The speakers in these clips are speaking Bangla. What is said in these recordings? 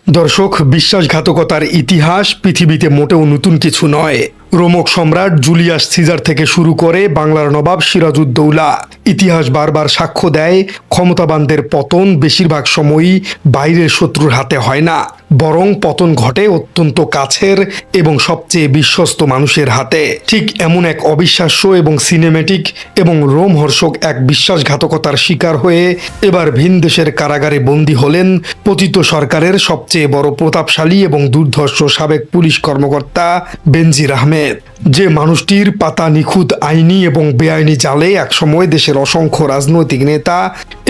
দর্শক, বিশ্বাসঘাতকতার ইতিহাস পৃথিবীতে মোটেও নতুন কিছু নয়। রোমক সম্রাট জুলিয়াস সিজার থেকে শুরু করে বাংলার নবাব সিরাজউদ্দৌলা, ইতিহাস বারবার সাক্ষ্য দেয় ক্ষমতাবানদের পতন বেশিরভাগ সময়ই বাইরের শত্রুর হাতে হয় না, বরং পতন ঘটে অত্যন্ত কাছের এবং সবচেয়ে বিশ্বস্ত মানুষের হাতে। ঠিক এমন এক অবিশ্বাস্য এবং সিনেমেটিক এবং রোমহর্ষক এক বিশ্বাসঘাতকতার শিকার হয়ে এবার ভিন দেশের কারাগারে বন্দী হলেন পতিত সরকারের সবচেয়ে বড় প্রতাপশালী এবং দুর্ধর্ষ সাবেক পুলিশ কর্মকর্তা বেনজির আহমেদ। যে মানুষটির পাতা নিখুঁত আইনি এবং বেআইনি জালে একসময় দেশের অসংখ্য রাজনৈতিক নেতা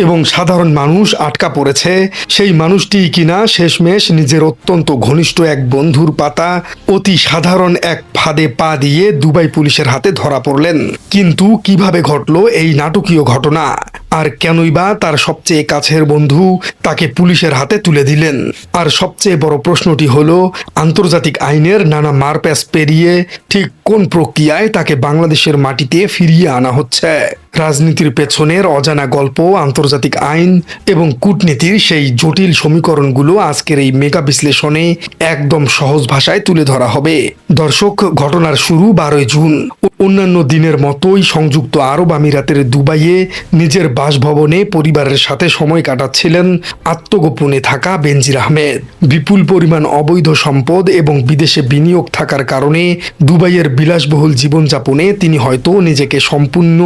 এবং সাধারণ মানুষ আটকা পড়েছে, সেই মানুষটি কিনা শেষমেশ নিজের অত্যন্ত ঘনিষ্ঠ এক বন্ধুর পাতা অতি সাধারণ এক ফাঁদে পা দিয়ে দুবাই পুলিশের হাতে ধরা পড়লেন। কিন্তু কিভাবে ঘটল এই নাটকীয় ঘটনা, আর কেনই বা তার সবচেয়ে কাছের বন্ধু তাকে পুলিশের হাতে তুলে দিলেন? আর সবচেয়ে বড় প্রশ্নটি হলো, আন্তর্জাতিক আইনের নানা মারপ্যাচ পেরিয়ে ঠিক কোন প্রক্রিয়ায় তাকে বাংলাদেশের মাটিতে ফিরিয়ে আনা হচ্ছে? রাজনীতির পেছনের অজানা গল্প, আন্তর্জাতিক আইন এবং কূটনীতির সেই জটিল সমীকরণগুলো আজকের এই মেগা বিশ্লেষণে একদম সহজ ভাষায় তুলে ধরা হবে। দর্শক, ঘটনার শুরু 12 জুন। অন্যান্য দিনের মতোই সংযুক্ত আরব আমিরাতের দুবাইয়ে নিজের বাসভবনে পরিবারের সাথে সময় কাটাচ্ছিলেন আত্মগোপনে থাকা বেনজির আহমেদ। বিপুল পরিমাণ অবৈধ সম্পদ এবং বিদেশে বিনিয়োগ থাকার কারণে দুবাইয়ের বিলাসবহুল জীবনযাপনে তিনি হয়তো নিজেকে সম্পূর্ণ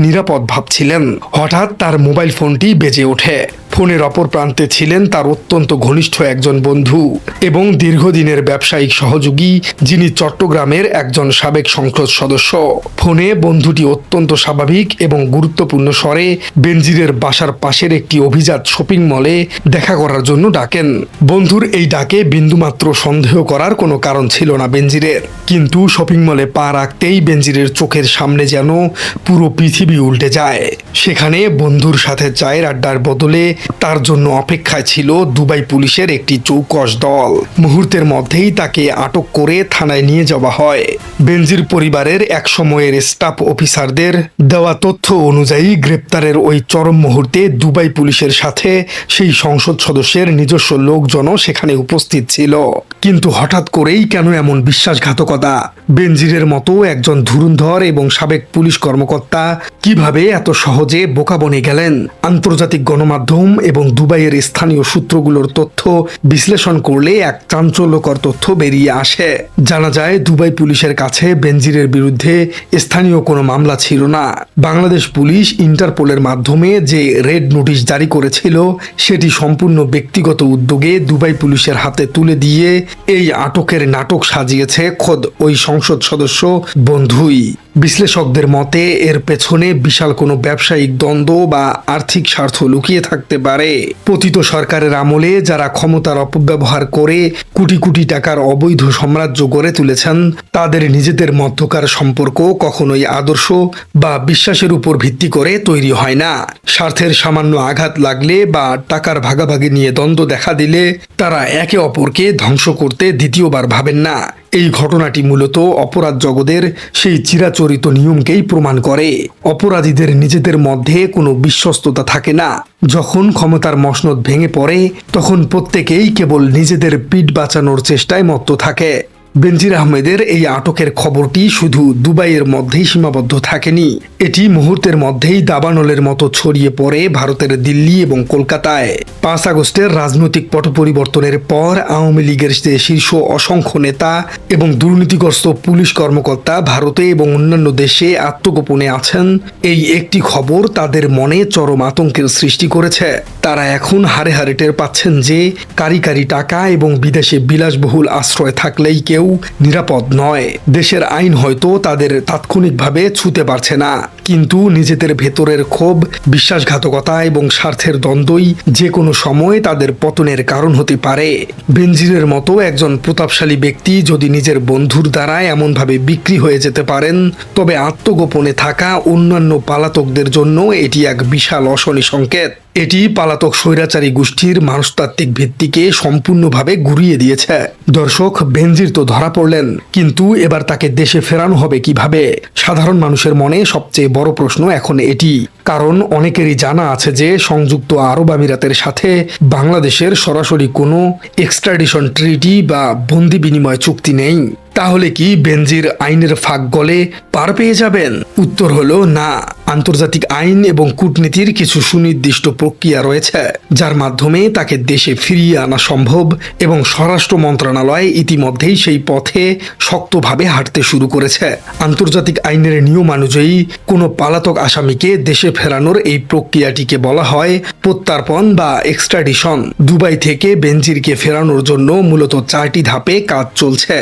নিরাপদ ভাবছিলেন। হঠাৎ তার মোবাইল ফোনটি বেজে ওঠে। ফোনের অপর প্রান্তে ছিলেন তার অত্যন্ত ঘনিষ্ঠ একজন বন্ধু এবং দীর্ঘদিনের ব্যবসায়িক সহযোগী, যিনি চট্টগ্রামের একজন সাবেক সংসদ সদস্য। ফোনে বন্ধুটি অত্যন্ত স্বাভাবিক এবং গুরুত্বপূর্ণ স্বরে বেনজিরের বাসার পাশের একটি অভিজাত শপিং মলে দেখা করার জন্য ডাকেন। বন্ধুর এই ডাকে বিন্দুমাত্র সন্দেহ করার কোনো কারণ ছিল না বেনজিরের, কিন্তু শপিং মলে পা রাখতেই বেনজিরের চোখের সামনে যেন পুরো পৃথিবী উল্টে যায়। সেখানে বন্ধুর সাথে চায়ের আড্ডার বদলে তার জন্য অপেক্ষায় ছিল দুবাই পুলিশের একটি চৌকস দল। মুহূর্তের মধ্যেই তাকে আটক করে থানায় নিয়ে যাওয়া হয়। বেনজির পরিবারের এক সময়ের স্টাফ অফিসারদের দেওয়া তথ্য অনুযায়ী গ্রেপ্তারের ওই চরম মুহূর্তে দুবাই পুলিশের সাথে সেই সংসদ সদস্যের নিজস্ব লোকজনও সেখানে উপস্থিত ছিল। কিন্তু হঠাৎ করেই কেন এমন বিশ্বাসঘাতকতা? বেনজিরের মতো একজন ধুরন্ধর এবং সাবেক পুলিশ কর্মকর্তা কিভাবে এত সহজে বোকা বনে গেলেন? আন্তর্জাতিক গণমাধ্যম এবং দুবাইয়ের স্থানীয় সূত্রগুলোর তথ্য বিশ্লেষণ করলে এক চাঞ্চল্যকর তথ্য বেরিয়ে আসে। জানা যায়, দুবাই পুলিশের কাছে বেনজিরের বিরুদ্ধে স্থানীয় কোনো মামলা ছিল না। বাংলাদেশ পুলিশ ইন্টারপোলের মাধ্যমে যে রেড নোটিশ জারি করেছিল, সেটি সম্পূর্ণ ব্যক্তিগত উদ্যোগে দুবাই পুলিশের হাতে তুলে দিয়ে এই আটকের নাটক সাজিয়েছে খোদ ওই সংসদ সদস্য বন্ধুই। বিশ্লেষকদের মতে এর পেছনে বিশাল কোনো ব্যবসায়িক দ্বন্দ্ব বা আর্থিক স্বার্থ লুকিয়ে থাকতে পারে। পতিত সরকারের আমলে যারা ক্ষমতার অপব্যবহার করে কোটি কোটি টাকার অবৈধ সাম্রাজ্য গড়ে তুলেছেন, তাদের নিজেদের মধ্যকার সম্পর্ক কখনোই আদর্শ বা বিশ্বাসের উপর ভিত্তি করে তৈরি হয় না। স্বার্থের সামান্য আঘাত লাগলে বা টাকার ভাগাভাগি নিয়ে দ্বন্দ্ব দেখা দিলে তারা একে অপরকে ধ্বংস করতে দ্বিতীয়বার ভাবেন না। এই ঘটনাটি মূলত অপরাধ জগতের সেই চিরাচরিত নিয়মকেই প্রমাণ করে। অপরাধীদের নিজেদের মধ্যে কোনো বিশ্বস্ততা থাকে না। যখন ক্ষমতার মসনদ ভেঙে পড়ে, তখন প্রত্যেকেই কেবল নিজেদের পিঠ বাঁচানোর চেষ্টায় মত্ত থাকে। বেনজির আহমেদের এই আটকের খবরটি শুধু দুবাইয়ের মধ্যেই সীমাবদ্ধ থাকেনি, এটি মুহূর্তের মধ্যেই দাবানলের মতো ছড়িয়ে পড়ে ভারতের দিল্লি এবং কলকাতায়। 5 আগস্টের রাজনৈতিক পট পরিবর্তনের পর আওয়ামী লীগের যে শীর্ষ অসংখ্য নেতা এবং দুর্নীতিগ্রস্ত পুলিশ কর্মকর্তা ভারতে এবং অন্যান্য দেশে আত্মগোপনে আছেন, এই একটি খবর তাদের মনে চরম আতঙ্কের সৃষ্টি করেছে। তারা এখন হাড়ে হাড়ে টের পাচ্ছেন যে কারি কারি টাকা এবং বিদেশে বিলাসবহুল আশ্রয় থাকলেই কেউ নিরাপদ নয়। দেশের আইন হয়তো তাদের তাৎক্ষণিকভাবে ছুঁতে পারছে না, কিন্তু নিজেদের ভেতরের ক্ষোভ, বিশ্বাসঘাতকতা এবং স্বার্থের দ্বন্দ্বই যে কোনো সময় তাদের পতনের কারণ হতে পারে। বেনজিরের মতো একজন প্রতাপশালী ব্যক্তি যদি নিজের বন্ধুর দ্বারা এমনভাবে বিক্রি হয়ে যেতে পারেন, তবে আত্মগোপনে থাকা অন্যান্য পালাতকদের জন্য এটি এক বিশাল অশনি সংকেত। এটি পালাতক স্বৈরাচারী গোষ্ঠীর মনস্তাত্ত্বিক ভিত্তিকে সম্পূর্ণভাবে ঘুরিয়ে দিয়েছে। দর্শক, বেনজির তো ধরা পড়লেন, কিন্তু এবার তাকে দেশে ফেরানো হবে কিভাবে? সাধারণ মানুষের মনে সবচেয়ে বড় প্রশ্ন এখন এটি, কারণ অনেকেরই জানা আছে যে সংযুক্ত আরব আমিরাতের সাথে বাংলাদেশের সরাসরি কোনো এক্সট্রাডিশন ট্রিটি বা বন্দি বিনিময় চুক্তি নেই। তাহলে কি বেনজির আইনের ফাঁক গলে পার পেয়ে যাবেন? উত্তর হলো না। আন্তর্জাতিক আইন এবং কূটনীতির কিছু সুনির্দিষ্ট প্রক্রিয়া রয়েছে যার মাধ্যমে তাকে দেশে ফিরিয়ে আনা সম্ভব, এবং স্বরাষ্ট্র মন্ত্রণালয় ইতিমধ্যেই সেই পথে শক্তভাবে হাঁটতে শুরু করেছে। আন্তর্জাতিক আইনের নিয়মানুযায়ী কোনো পলাতক আসামিকে দেশে ফেরানোর এই প্রক্রিয়াটিকে বলা হয় প্রত্যার্পণ বা এক্সট্রাডিশন। দুবাই থেকে বেনজিরকে ফেরানোর জন্য মূলত 4টি ধাপে কাজ চলছে।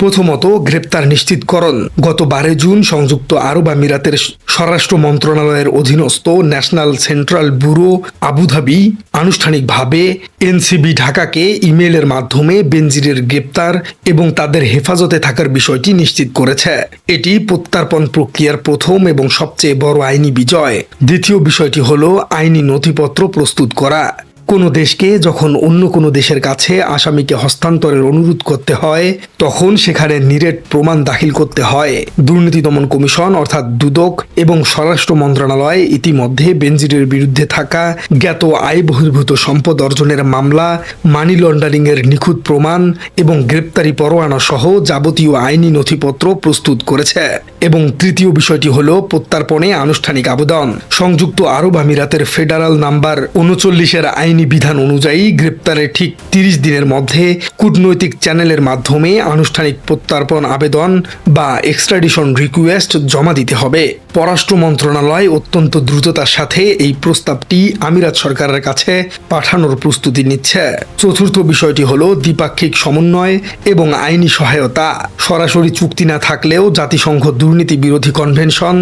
প্রথমত, গ্রেপ্তার নিশ্চিতকরণ। গত 12 জুন সংযুক্ত আরব আমিরাতের স্বরাষ্ট্র মন্ত্রণালয়ের অধীনস্থ ন্যাশনাল সেন্ট্রাল ব্যুরো আবুধাবি আনুষ্ঠানিকভাবে এনসিবি ঢাকাকে ইমেইলের মাধ্যমে বেনজিরের গ্রেপ্তার এবং তাদের হেফাজতে থাকার বিষয়টি নিশ্চিত করেছে। এটি প্রত্যার্পণ প্রক্রিয়ার প্রথম এবং সবচেয়ে বড় আইনি বিজয়। দ্বিতীয় বিষয়টি হলো আইনি নথিপত্র প্রস্তুত করা। কোনো দেশকে যখন অন্য কোনো দেশের কাছে আসামিকে হস্তান্তরের অনুরোধ করতে হয়, তখন সেখানে নিরেট প্রমাণ দাখিল করতে হয়। দুর্নীতি দমন কমিশন অর্থাৎ দুদক এবং স্বরাষ্ট্র মন্ত্রণালয় ইতিমধ্যে বেনজিরের বিরুদ্ধে থাকা জ্ঞাত আয় বহির্ভূত সম্পদ অর্জনের মামলা, মানি লন্ডারিং এর নিখুঁত প্রমাণ এবং গ্রেপ্তারি পরোয়ানা সহ যাবতীয় আইনি নথিপত্র প্রস্তুত করেছে। এবং তৃতীয় বিষয়টি হলো প্রত্যার্পণে আনুষ্ঠানিক আবেদন। সংযুক্ত আরব আমিরাতের ফেডারাল নাম্বার 39-এর আইনি বিধান অনুযায়ী গ্রেপ্তারের ঠিক 30 দিনের মধ্যে কূটনৈতিক চ্যানেলের মাধ্যমে আনুষ্ঠানিক প্রত্যার্পণ আবেদন বা এক্সট্রাডিশন রিকোয়েস্ট জমা দিতে হবে। পররাষ্ট্র মন্ত্রণালয় অত্যন্ত দ্রুততার সাথে এই প্রস্তাবটি আমিরাত সরকারের কাছে পাঠানোর প্রস্তুতি নিচ্ছে। চতুর্থ বিষয়টি হলো দ্বিপাক্ষিক সমন্বয় এবং আইনি সহায়তা। সরাসরি চুক্তি না থাকলেও জাতিসংঘ দুর্নীতি বিরোধী কনভেনশন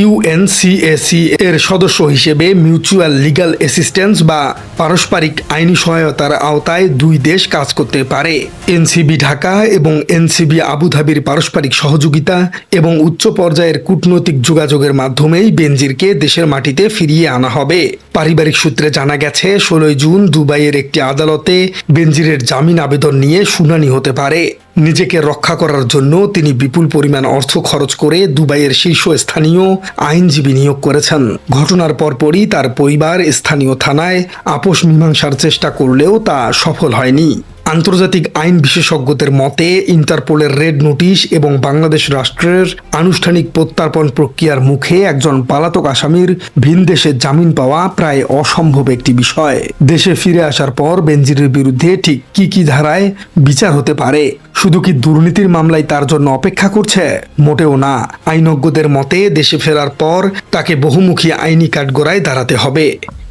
UNCAC এর সদস্য হিসেবে মিউচুয়াল লিগ্যাল অ্যাসিস্ট্যান্স বা পারস্পরিক আইনি সহায়তার আওতায় দুই দেশ কাজ করতে পারে। এনসিবি ঢাকা এবং এনসিবি আবুধাবির পারস্পরিক সহযোগিতা এবং উচ্চ পর্যায়ের কূটনৈতিক যোগাযোগের মাধ্যমেই বেনজিরকে দেশের মাটিতে ফিরিয়ে আনা হবে। পারিবারিক সূত্রে জানা গেছে 16 জুন দুবাইয়ের একটি আদালতে বেনজিরের জামিন আবেদন নিয়ে শুনানি হতে পারে। নিজেকে রক্ষা করার জন্য তিনি বিপুল পরিমাণ অর্থ খরচ করে দুবাইয়ের শীর্ষস্থানীয় আইনজীবী নিয়োগ করেছেন। ঘটনার পরপরই তার পরিবার স্থানীয় থানায় আপোষ মীমাংসার চেষ্টা করলেও তা সফল হয়নি। আন্তর্জাতিক আইন বিশেষজ্ঞদের মতে ইন্টারপোলের রেড নোটিশ এবং বাংলাদেশ রাষ্ট্রের আনুষ্ঠানিক প্রত্যার্পণ প্রক্রিয়ার মুখে একজন পলাতক আসামির ভিন দেশে জামিন পাওয়া প্রায় অসম্ভব একটি বিষয়। দেশে ফিরে আসার পর বেনজিরের বিরুদ্ধে ঠিক কি ধারায় বিচার হতে পারে? শুধু কি দুর্নীতির মামলায় তার জন্য অপেক্ষা করছে? মোটেও না। আইনজ্ঞদের মতে দেশে ফেরার পর তাকে বহুমুখী আইনি কাঠগড়ায় দাঁড়াতে হবে।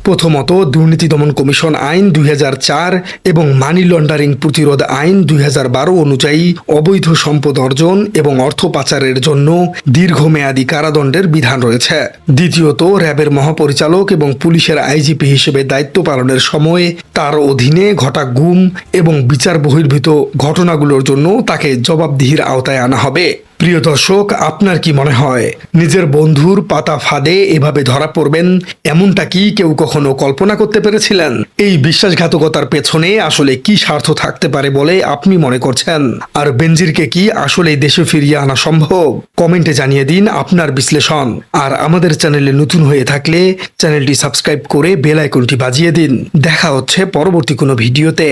প্রথমত, দুর্নীতি দমন কমিশন আইন 2004 এবং মানি লন্ডারিং প্রতিরোধ আইন 2012 অনুযায়ী অবৈধ সম্পদ অর্জন এবং অর্থ পাচারের জন্য দীর্ঘমেয়াদী কারাদণ্ডের বিধান রয়েছে। দ্বিতীয়ত, র্যাবের মহাপরিচালক এবং পুলিশের আইজিপি হিসেবে দায়িত্ব পালনের সময় তার অধীনে ঘটা গুম এবং বিচার বহির্ভূত ঘটনাগুলোর জন্য তাকে জবাবদিহির আওতায় আনা হবে। প্রিয় দর্শক, আপনার কি মনে হয় নিজের বন্ধুর পাতা ফাঁদে এভাবে ধরা পড়বেন এমনটা কি কেউ কখনো কল্পনা করতে পেরেছিলেন? এই বিশ্বাসঘাতকতার পেছনে আসলে কি স্বার্থ থাকতে পারে বলে আপনি মনে করছেন? আর বেনজিরকে কি আসলে দেশে ফিরিয়ে আনা সম্ভব? কমেন্টে জানিয়ে দিন আপনার বিশ্লেষণ। আর আমাদের চ্যানেলে নতুন হয়ে থাকলে চ্যানেলটি সাবস্ক্রাইব করে বেল আইকনটি বাজিয়ে দিন। দেখা হচ্ছে পরবর্তী কোনো ভিডিওতে।